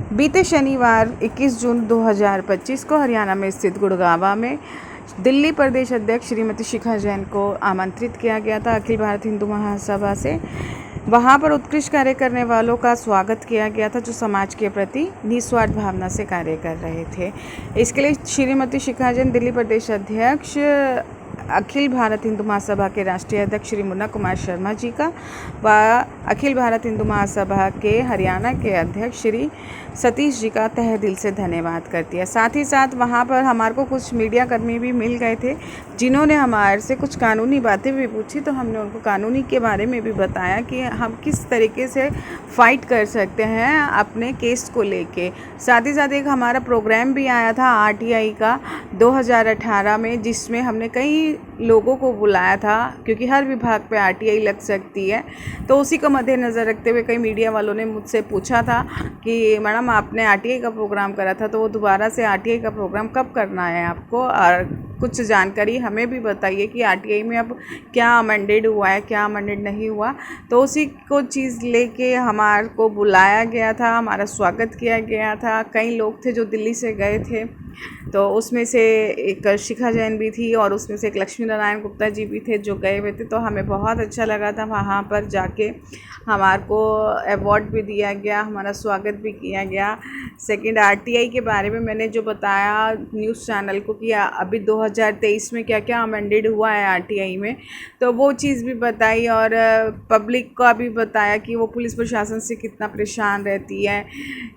बीते शनिवार 21 जून 2025 को हरियाणा में स्थित गुड़गांव में दिल्ली प्रदेश अध्यक्ष श्रीमती शिखा जैन को आमंत्रित किया गया था अखिल भारतीय हिंदू महासभा से। वहां पर उत्कृष्ट कार्य करने वालों का स्वागत किया गया था जो समाज के प्रति निस्वार्थ भावना से कार्य कर रहे थे। इसके लिए श्रीमती शिखा जैन दिल्ली प्रदेश अध्यक्ष अखिल भारत हिंदू महासभा के राष्ट्रीय अध्यक्ष श्री मुन्ना कुमार शर्मा जी का व अखिल भारत हिंदू महासभा के हरियाणा के अध्यक्ष श्री सतीश जी का तहे दिल से धन्यवाद करती है। साथ ही साथ वहाँ पर हमारे को कुछ मीडिया कर्मी भी मिल गए थे जिन्होंने हमारे से कुछ कानूनी बातें भी पूछी, तो हमने उनको कानूनी के बारे में भी बताया कि हम किस तरीके से फ़ाइट कर सकते हैं अपने केस को लेके। साथ ही साथ एक हमारा प्रोग्राम भी आया था आरटीआई का 2018 में, जिसमें हमने कई लोगों को बुलाया था क्योंकि हर विभाग पे आरटीआई लग सकती है। तो उसी को मद्देनज़र रखते हुए कई मीडिया वालों ने मुझसे पूछा था कि मैडम आपने आरटीआई का प्रोग्राम करा था, तो वो दोबारा से आरटीआई का प्रोग्राम कब करना है आपको, और कुछ जानकारी हमें भी बताइए कि आरटीआई में अब क्या अमेंडेड हुआ है, क्या अमेंडेड नहीं हुआ। तो उसी को चीज़ लेके हमारे को बुलाया गया था, हमारा स्वागत किया गया था। कई लोग थे जो दिल्ली से गए थे, तो उसमें से एक शिखा जैन भी थी और उसमें से एक लक्ष्मी नारायण गुप्ता जी भी थे जो गए हुए थे। तो हमें बहुत अच्छा लगा था वहाँ पर जाके, हमारे को अवार्ड भी दिया गया, हमारा स्वागत भी किया गया। सेकंड आरटीआई के बारे में मैंने जो बताया न्यूज़ चैनल को कि अभी 2023 में क्या क्या अमेंडेड हुआ है आरटीआई में, तो वो चीज़ भी बताई और पब्लिक को भी बताया कि वो पुलिस प्रशासन से कितना परेशान रहती है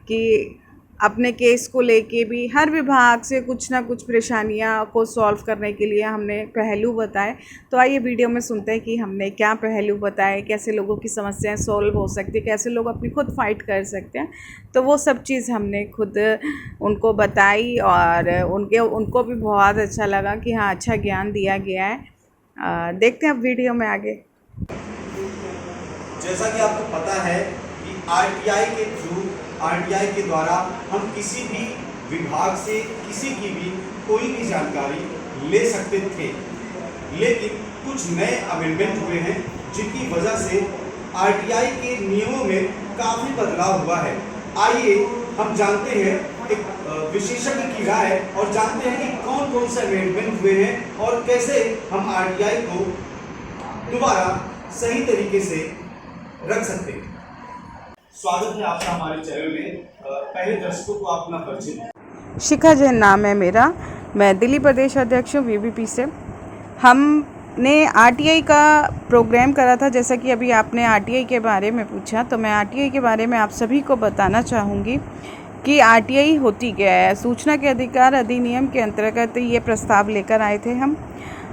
कि अपने केस को लेके भी हर विभाग से कुछ ना कुछ परेशानियां को सॉल्व करने के लिए हमने पहलू बताए। तो आइए वीडियो में सुनते हैं कि हमने क्या पहलू बताए, कैसे लोगों की समस्याएं सॉल्व हो सकती है, कैसे लोग अपनी खुद फाइट कर सकते हैं। तो वो सब चीज़ हमने खुद उनको बताई और उनको भी बहुत अच्छा लगा कि हाँ, अच्छा ज्ञान दिया गया है। देखते हैं अब वीडियो में आगे। जैसा कि आपको पता है कि आरटीआई के द्वारा हम किसी भी विभाग से किसी की भी कोई भी जानकारी ले सकते थे, लेकिन कुछ नए अमेंडमेंट हुए हैं जिनकी वजह से आरटीआई के नियमों में काफ़ी बदलाव हुआ है। आइए हम जानते हैं एक विशेषज्ञ की राय और जानते हैं कि कौन कौन से अमेंडमेंट हुए हैं और कैसे हम आरटीआई को दोबारा सही तरीके से रख सकते हैं। स्वागत है आपका हमारे चैनल में। पहले दर्शकों को अपना परिचय दें। शिखा जैन नाम है मेरा, मैं दिल्ली प्रदेश अध्यक्ष हूँ वीबीपी से। हमने आरटीआई का प्रोग्राम करा था, जैसा कि अभी आपने आरटीआई के बारे में पूछा, तो मैं आरटीआई के बारे में आप सभी को बताना चाहूँगी कि आरटीआई होती क्या है। सूचना के अधिकार अधिनियम के अंतर्गत ये प्रस्ताव लेकर आए थे हम।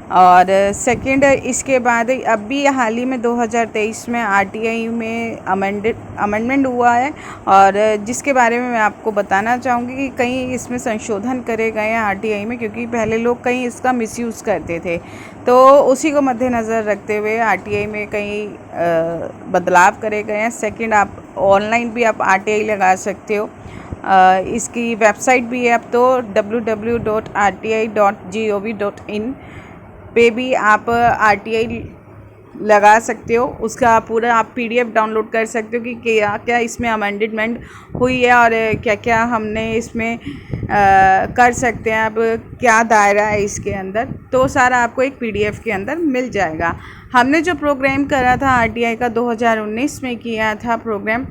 और सेकंड, इसके बाद अभी हाल ही में 2023 में आरटीआई में अमेंडमेंट हुआ है और जिसके बारे में मैं आपको बताना चाहूँगी कि कहीं इसमें संशोधन करे गए हैं आरटीआई में, क्योंकि पहले लोग कहीं इसका मिसयूज़ करते थे। तो उसी को मद्देनज़र रखते हुए आरटीआई में कई बदलाव करे गए हैं। सेकंड, आप ऑनलाइन भी आप आरटीआई लगा सकते हो। इसकी वेबसाइट भी है अब तो www.rti.gov.in पे भी आप आरटीआई लगा सकते हो। उसका पूरा आप पीडीएफ डाउनलोड कर सकते हो कि क्या क्या इसमें अमेंडमेंट हुई है और क्या क्या हमने इसमें कर सकते हैं, अब क्या दायरा है इसके अंदर, तो सारा आपको एक पीडीएफ के अंदर मिल जाएगा। हमने जो प्रोग्राम करा था आरटीआई का 2019 में किया था प्रोग्राम,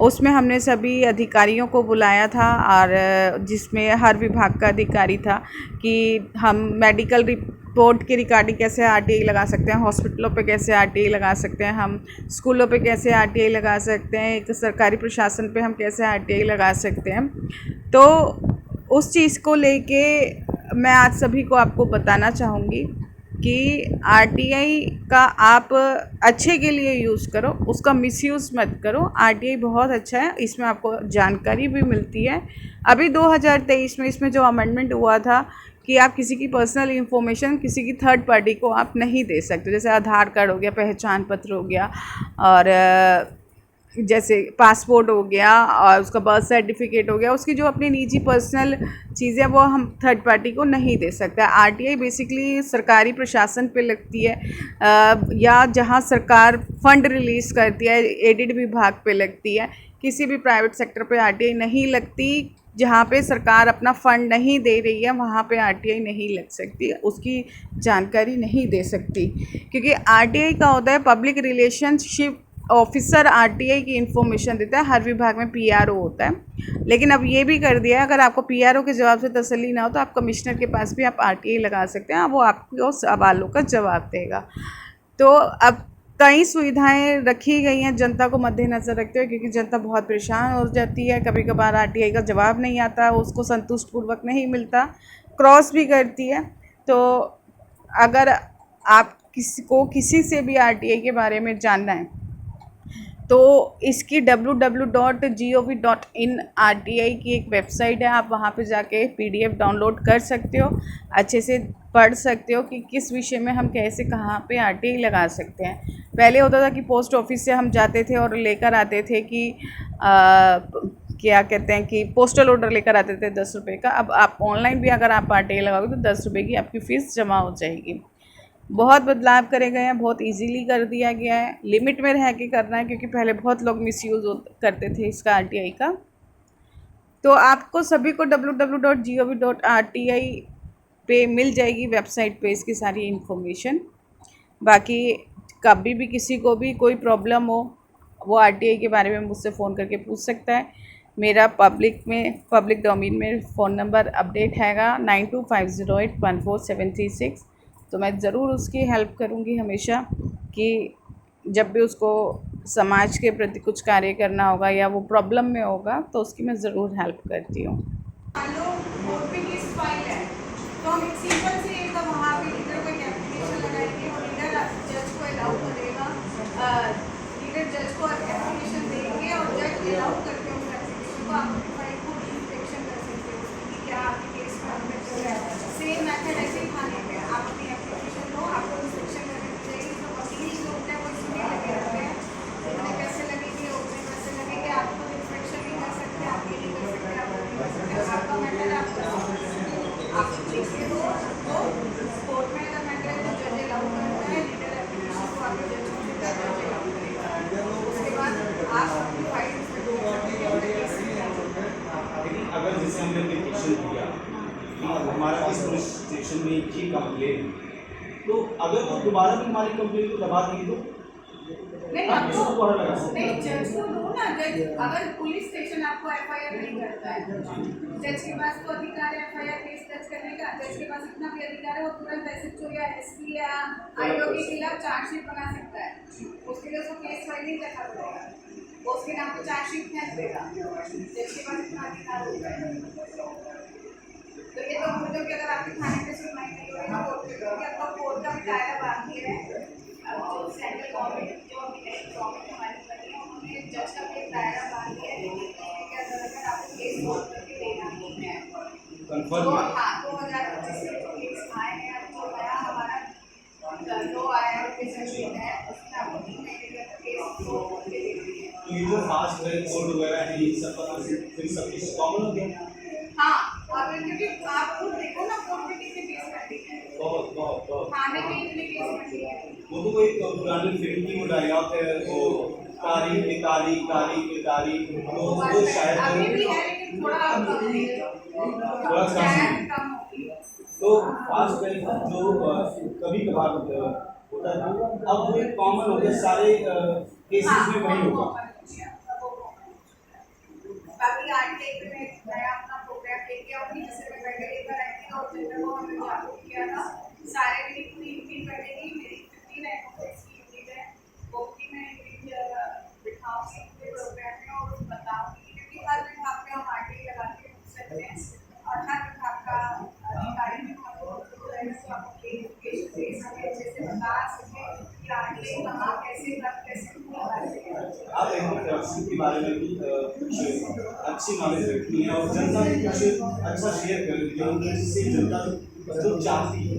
उसमें हमने सभी अधिकारियों को बुलाया था और जिसमें हर विभाग का अधिकारी था कि हम मेडिकल रिपोर्ट की रिकॉर्डिंग कैसे आरटीआई लगा सकते हैं, हॉस्पिटलों पे कैसे आरटीआई लगा सकते हैं, हम स्कूलों पे कैसे आरटीआई लगा सकते हैं, एक सरकारी प्रशासन पे हम कैसे आरटीआई लगा सकते हैं। तो उस चीज़ को लेके मैं आज सभी को आपको बताना चाहूँगी कि आरटीआई का आप अच्छे के लिए यूज़ करो, उसका मिसयूज़ मत करो। आरटीआई बहुत अच्छा है, इसमें आपको जानकारी भी मिलती है। अभी 2023 में इसमें जो अमेंडमेंट हुआ था कि आप किसी की पर्सनल इन्फॉर्मेशन किसी की थर्ड पार्टी को आप नहीं दे सकते, जैसे आधार कार्ड हो गया, पहचान पत्र हो गया और जैसे पासपोर्ट हो गया और उसका बर्थ सर्टिफिकेट हो गया, उसकी जो अपनी निजी पर्सनल चीज़ें वो हम थर्ड पार्टी को नहीं दे सकते। आरटीआई बेसिकली सरकारी प्रशासन पे लगती है या जहाँ सरकार फंड रिलीज़ करती है एडेड विभाग पे लगती है। किसी भी प्राइवेट सेक्टर पे आरटीआई नहीं लगती। जहाँ पे सरकार अपना फंड नहीं दे रही है वहाँ पे आरटीआई नहीं लग सकती, उसकी जानकारी नहीं दे सकती, क्योंकि आरटीआई का होता है पब्लिक रिलेशनशिप ऑफिसर। आरटीआई की इन्फॉर्मेशन देता है, हर विभाग में पीआरओ होता है। लेकिन अब ये भी कर दिया है, अगर आपको पीआरओ के जवाब से तसल्ली ना हो तो आप कमिश्नर के पास भी आप आरटीआई लगा सकते हैं, वो आपको सवालों का जवाब देगा। तो अब कई सुविधाएं रखी गई हैं जनता को मद्देनज़र रखते हुए, क्योंकि जनता बहुत परेशान हो जाती है, कभी कभार आरटीआई का जवाब नहीं आता, उसको संतुष्टपूर्वक नहीं मिलता, क्रॉस भी करती है। तो अगर आप किसी से भी आरटीआई के बारे में जानना है तो इसकी www.gov.in आरटीआई की एक वेबसाइट है, आप वहाँ पे जाके पीडीएफ डाउनलोड कर सकते हो, अच्छे से पढ़ सकते हो कि किस विषय में हम कैसे कहाँ पे आरटीआई लगा सकते हैं। पहले होता था कि पोस्ट ऑफिस से हम जाते थे और लेकर आते थे कि क्या कहते हैं कि पोस्टल ऑर्डर लेकर आते थे 10 रुपये का। अब आप ऑनलाइन भी अगर आप आरटीआई लगाओगे तो 10 रुपये की आपकी फ़ीस जमा हो जाएगी। बहुत बदलाव करे गए हैं, बहुत इजीली कर दिया गया है, लिमिट में रह के करना है, क्योंकि पहले बहुत लोग मिसयूज़ करते थे इसका आरटीआई का। तो आपको सभी को www.gov.rti पे मिल जाएगी वेबसाइट पे इसकी सारी इन्फॉर्मेशन। बाकी कभी भी किसी को भी कोई प्रॉब्लम हो वो आरटीआई के बारे में मुझसे फ़ोन करके पूछ सकता है। मेरा पब्लिक डोमेन में फ़ोन नंबर अपडेट हैगा 9250814736। तो मैं ज़रूर उसकी हेल्प करूँगी हमेशा, कि जब भी उसको समाज के प्रति कुछ कार्य करना होगा या वो प्रॉब्लम में होगा तो उसकी मैं ज़रूर हेल्प करती हूँ। मान लो कोर्ट में केस फाइल है तो हम एक सिंपल से एकदम वहाँ पे लीडर को एक एप्लीकेशन लगाएंगे और लीडर जज को अलाउ करेगा, लीडर जज को एप्लीकेशन देंगे और जज अलाउ करके उस एप्लीकेशन को आप अपनी फाइल को इंस्पेक्शन कर सकते हो कि क्या आपके केस फाइल में चल रहा है। सेम मेथड ऐसे ही थाने पे आप अपनी एप्लीकेशन लो, आपको इंस्पेक्शन करने की चाहिए। तो वकील जो होते हैं वो इसमें लगे रहते हैं, उन्हें पैसे लगेंगे, उतने पैसे लगेंगे, आप खुद इंस्पेक्शन नहीं कर सकते, आप ये नहीं कर सकते, आप वो नहीं कर सकते, आपका मैटर आप लिखिए दो। तो कोर्ट में अगर मैटर है तो जज अलाउ करता है, लीडर एप्लीकेशन को आगे जज को देता है, जज अलाउ करेगा। उसके बाद आप अपनी फाइल में दो केस। लेकिन अगर जैसे हमने एप्लीकेशन दिया कि हमारा इस पुलिस स्टेशन में ये कंप्लेन, तो अगर वो दोबारा भी हमारी कंप्लेन को दबा देंगे तो नहीं आपको नहीं जज को दो ना। जज अगर पुलिस स्टेशन आपको एफआईआर नहीं करता है, जज के पास तो अधिकार है एफआईआर केस दर्ज करने का। जज के पास इतना भी अधिकार है, वो तुरंत एसएचओ या एसपी या आईओ के खिलाफ चार्जशीट बना सकता है। उसके लिए उसको केस फाइल नहीं करना पड़ेगा, वो उसके नाम पे चार्जशीट भेज देगा। जज के पास इतना अधिकार होता है। तो ये तो मतलब कि अगर आपके थाने पे सुनवाई नहीं हो रही तो कोर्ट में होगी, आपका कोर्ट का भी दायरा बाकी है। अब जो सेंट्रल गवर्नमेंट जो गवर्नमेंट हमारी बनी है उन्होंने जज का भी एक दायरा बांध दिया है, लेकिन के अंदर अगर आपको केस सॉल्व करके देना नहीं है तो हाँ 2025 से जो केस आए हैं, जो नया हमारा लो आया है प्रेजेंट है, उसमें आपको 3 महीने के अंदर केस सॉल्व करके देना है। तो ये जो फास्ट ट्रैक कोर्ट वगैरह है ये सब फिर सब कुछ कॉमन हो गया। हाँ और क्योंकि आप खुद देखो ना कोर्ट में कितने केस पेंडिंग है, बहुत बहुत बहुत थाने में इतने केस पेंडिंग है। वो तो कोई पुरानी फिल्म की वो डायलॉग है, वो तारीख पे तारीख, तारीख पे तारीख, वो शायद अभी भी है लेकिन थोड़ा कम हो गया, थोड़ा शायद कम हो गया। तो फास्ट ट्रैक जो कभी कभार होता है अब वो एक कॉमन हो गया सारे केसेस में वही होगा। बाकी आरटीआई पे मैं नया अपना प्रोग्राम लेके आऊँगी, जैसे मैं पहले एक बार आई थी और जनरल को हमने जागरूक किया था। सारे मेरी पूरी यूनिट बैठेगी, मेरी 15 एनओएस की यूनिट है, वो भी मैं बिठाऊँगी पूरे प्रोग्राम में और बताऊँगी, क्योंकि हर विभाग में हम आरटीआई लगा के पूछ सकते हैं और हर विभाग का अधिकारी भी आपको अच्छे से बता सके कि आरटीआई कहाँ कैसे लगा सके। आप इलेक्ट्रिक के बारे में भी कुछ अच्छी नॉलेज रखनी है और जनता को कुछ अच्छा शेयर कर रही है जिससे जनता जो चाहती है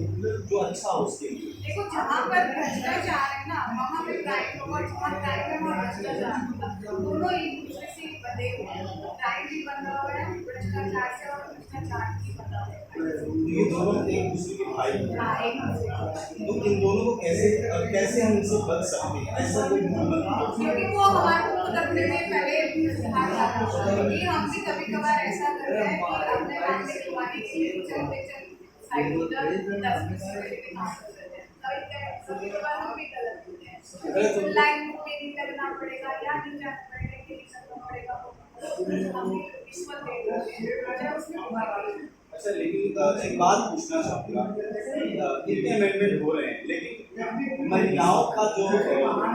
जो अच्छा हो उसके लिए। देखो जहाँ पर भ्रष्टाचार है ना वहाँ पे क्राइम होगा, जहाँ क्राइम है वहाँ भ्रष्टाचार होगा, दोनों एक दूसरे से बंधे हुए हैं। क्राइम भी बंधा हुआ है भ्रष्टाचार से और भ्रष्टाचार भी बंधा हुआ है। ये दोनों एक दूसरे के भाई हैं। हाँ, एक दूसरे को। तो इन दोनों को कैसे हम इनसे बच सकते हैं, ऐसा कोई मूवमेंट क्योंकि वो हमारे को खुद अपने लिए पहले हाथ डाला क्योंकि हम भी कभी कभार ऐसा करते हैं कि अपने मामले छुपाने के लिए चलते साइड उधर 10 मिनट के काम करते हैं। कभी कभार हम भी गलत होते हैं, लाइन में नहीं लगना पड़ेगा या नहीं जाना पड़ेगा कि नहीं करना पड़ेगा, हम रिश्वत दे देते हैं उसमें हुआ। अच्छा, लेकिन एक बात पूछना चाहूँगा, इतने अमेंडमेंट हो रहे हैं लेकिन महिलाओं का जो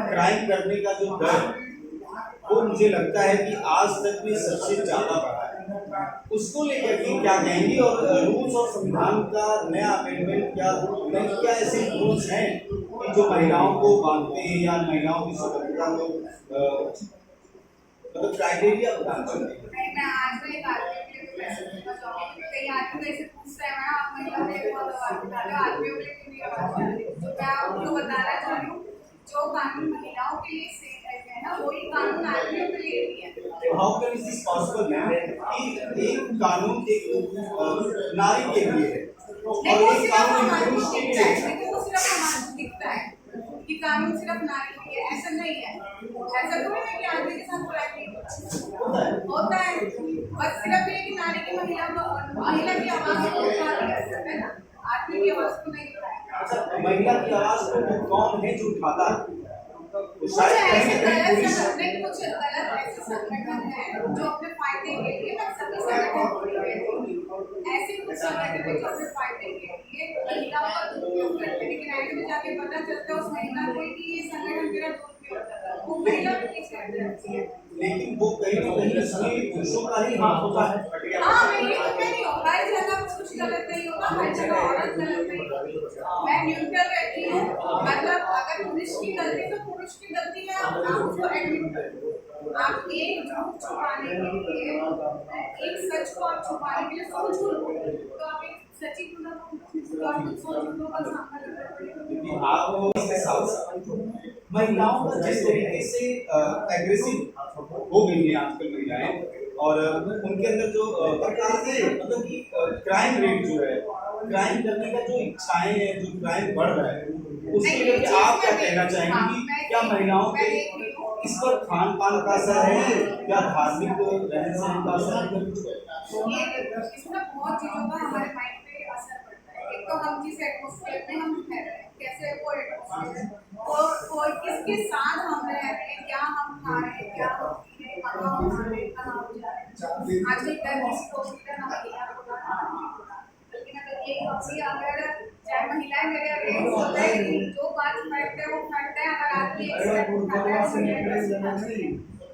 क्राइम करने का जो डर है वो मुझे लगता है कि आज तक भी सबसे ज़्यादा बढ़ा है। उसको लेकर के क्या कहेंगी, और रूल्स और संविधान का नया अमेंडमेंट क्या ऐसे रूल्स हैं कि जो महिलाओं को बांधते हैं या महिलाओं की सुरक्षा को मतलब क्राइटेरिया प्रदान करते हैं? नहीं, मैं आज में एक आदमी के लिए पैसे देना चाहूँगी। कई आदमी ऐसे पूछते हैं मैडम आप महिलाओं के लिए बहुत आवाज़ उठा रहे हो, आदमियों के लिए क्यों नहीं आवाज़ उठा रहे हो? तो मैं आपको बताना चाह रही हूँ जो कानून महिलाओं के लिए सेफ है ना वही कानून आदमियों के लिए भी है। How can is this possible ma'am कि एक कानून एक नारी के लिए है और एक कानून पुरुष के लिए है? लेकिन वो सिर्फ हमारे को दिखता है कि कानून सिर्फ नारी के लिए, ऐसा नहीं है। ऐसा थोड़ी है कि आदमी के साथ बुराई नहीं होता है, बस सिर्फ ये कि नारी की महिला की आवाज़ को उठा दिया जाता है ना, आदमी की आवाज़ को नहीं उठाया। अच्छा, महिला की आवाज को कौन है जो उठाता है? कुछ ऐसे गलत ऐसे संगठन है जो अपने फायदे के लिए, मैं सभी संगठन को नहीं कहती, ऐसे कुछ संगठन है जो अपने फायदे के लिए महिलाओं का दुरुपयोग करते हैं, लेकिन ऐसे में जाके पता चलता है उस महिला को कि ये संगठन मेरा दुरुपयोग कर रहा है, वो महिला भी पीछे हट जाती है। लेकिन वो कहीं ना कहीं इसमें पुरुषों का ही हाथ होता है। हाँ, मैं ये तो कह रही हूँ हर जगह कुछ गलत नहीं होगा, हर जगह औरत गलत नहीं होगी, मैं न्यूट्रल रहती हूँ। मतलब अगर पुरुष की गलती तो पुरुष की गलती है, आप उसको एडमिट करो। आप एक झूठ छुपाने के लिए, एक सच को आप छुपाने के लिए 100 झूठ बोलोगे तो आप एक सच्ची क्यों ना बोलो, तो आपको 100 झूठों का सामना करना पड़ेगा। महिलाओं का जिस तरीके से एग्रेसिव हो गई है आजकल महिलाएं, और उनके अंदर जो मतलब कि क्राइम रेट जो है, क्राइम करने का जो इच्छाएं हैं, जो क्राइम बढ़ रहा है, उसके लिए आप क्या कहना चाहेंगे कि क्या महिलाओं के इस पर खान पान का असर है या धार्मिक रहन सहन का असर है? इसमें बहुत चीज़ों का हमारे माइंड पे असर पड़ता है। एक तो हम जिस एटमॉस्फेयर में हम रह रहे हैं, कैसे वो एटमॉस्फेयर और किसके साथ हम रह रहे हैं, क्या हम खा रहे हैं, क्या हम पी रहे हैं, कहाँ हम आ रहे हैं, कहाँ हम जा रहे हैं। आजकल डर किसी को भी डर ना महिला को ना लेकिन अगर एक पक्षी अगर चाहे महिलाएं मेरे अगेंस्ट होता है कि जो बात फैक्ट है वो फैक्ट है, अगर आदमी एक स्टेप उठाता है तो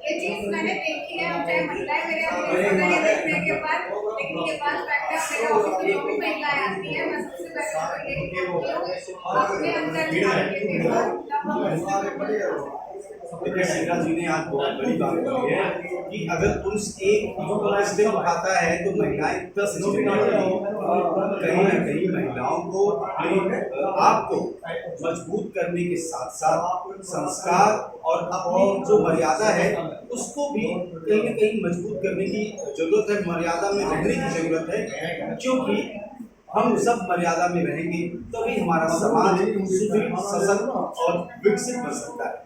ये चीज मैंने देखी है। चाहे महिलाएं मेरे अगेंस्ट होता है देखने के बाद, लेकिन ये बात फैक्ट है। मेरे ऑफिस में जो भी महिलाएं आती है मैं सबसे पहले तो यही कहती हूँ अपने अंदर झांक के देखो तब हम देखिए शीला जी ने आज बहुत बड़ी बात कही है कि अगर पुरुष एक स्टेप उठाता है तो महिलाएं 10 स्टेप उठाती हैं। कहीं ना कहीं महिलाओं को अपने आप को मजबूत करने के साथ साथ संस्कार और अपनी जो मर्यादा है उसको भी कहीं ना कहीं मजबूत करने की जरूरत है, मर्यादा में रहने की जरूरत है, क्योंकि हम सब मर्यादा में रहेंगे तभी हमारा समाज सुदृढ़, सशक्त और विकसित बन सकता है।